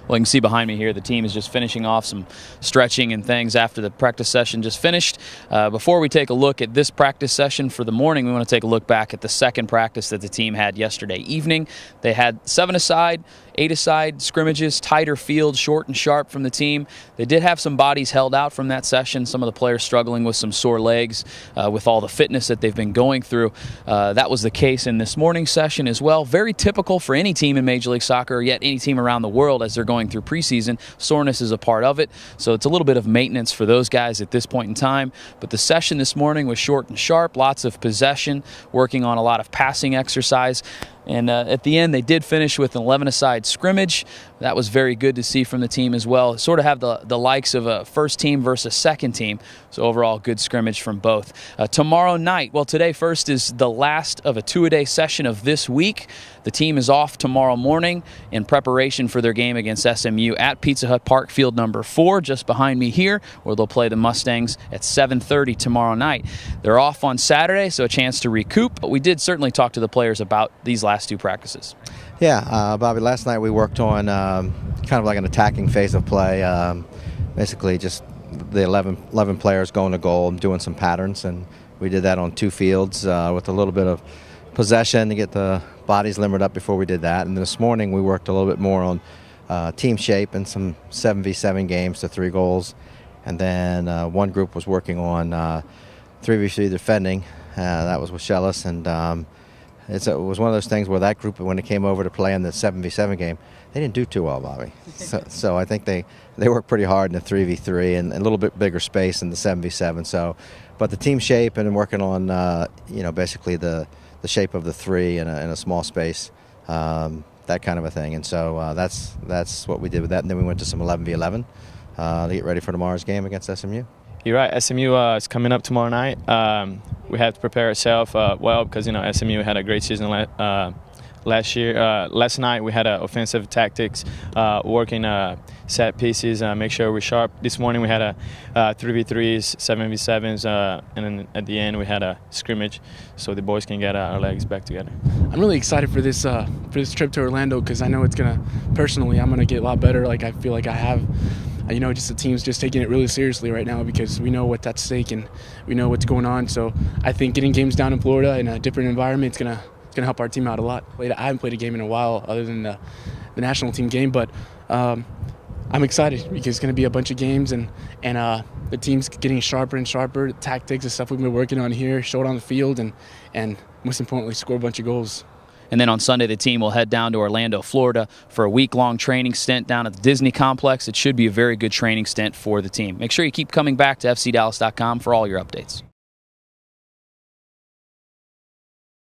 Well, you can see behind me here the team is just finishing off some stretching and things after the practice session just finished. Before we take a look at this practice session for the morning, we want to take a look back at the second practice that the team had yesterday evening. They had 7-a-side, 8-a-side scrimmages, tighter field, short and sharp from the team. They did have some bodies held out from that session, some of the players struggling with some sore legs with all the fitness that they've been going through. That was the case in this morning's session as well. Very typical for any team in Major League Soccer, or yet any team around the world as they're going through preseason. Soreness is a part of it, so it's a little bit of maintenance for those guys at this point in time. But the session this morning was short and sharp, lots of possession, working on a lot of passing exercise. And at the end, they did finish with an 11-a-side scrimmage. That was very good to see from the team as well. Sort of have the likes of a first team versus second team. So overall, good scrimmage from both. Tomorrow night, well, today first is the last of a two-a-day session of this week. The team is off tomorrow morning in preparation for their game against SMU at Pizza Hut Park, field number 4, just behind me here, where they'll play the Mustangs at 7:30 tomorrow night. They're off on Saturday, so a chance to recoup. But we did certainly talk to the players about these last two practices. Yeah, Bobby, last night we worked on kind of like an attacking phase of play, basically just the 11 players going to goal and doing some patterns, and we did that on 2 fields with a little bit of possession to get the bodies limbered up before we did that. And this morning we worked a little bit more on team shape and some 7v7 games to 3 goals, and then one group was working on 3v3 defending. That was with Shellis, and it was one of those things where that group, when it came over to play in the 7v7 game, they didn't do too well, Bobby. So I think they worked pretty hard in the 3v3 and a little bit bigger space in the 7v7. So, but the team shape and working on basically the shape of the 3 in a small space, that kind of a thing. And so that's what we did with that. And then we went to some 11v11 to get ready for tomorrow's game against SMU. You're right. SMU is coming up tomorrow night. We have to prepare ourselves well because SMU had a great season last year. Last night we had offensive tactics, working set pieces, make sure we're sharp. This morning we had a 3v3s, 7v7s, and then at the end we had a scrimmage, so the boys can get our legs back together. I'm really excited for this trip to Orlando because I know I'm gonna get a lot better. Like I feel like I have. Just the team's just taking it really seriously right now because we know what's at stake and we know what's going on. So I think getting games down in Florida in a different environment is gonna help our team out a lot. I haven't played a game in a while other than the national team game, but I'm excited because it's gonna be a bunch of games and the team's getting sharper and sharper. Tactics and stuff we've been working on here, show it on the field, and most importantly, score a bunch of goals. And then on Sunday, the team will head down to Orlando, Florida for a week-long training stint down at the Disney Complex. It should be a very good training stint for the team. Make sure you keep coming back to FCDallas.com for all your updates.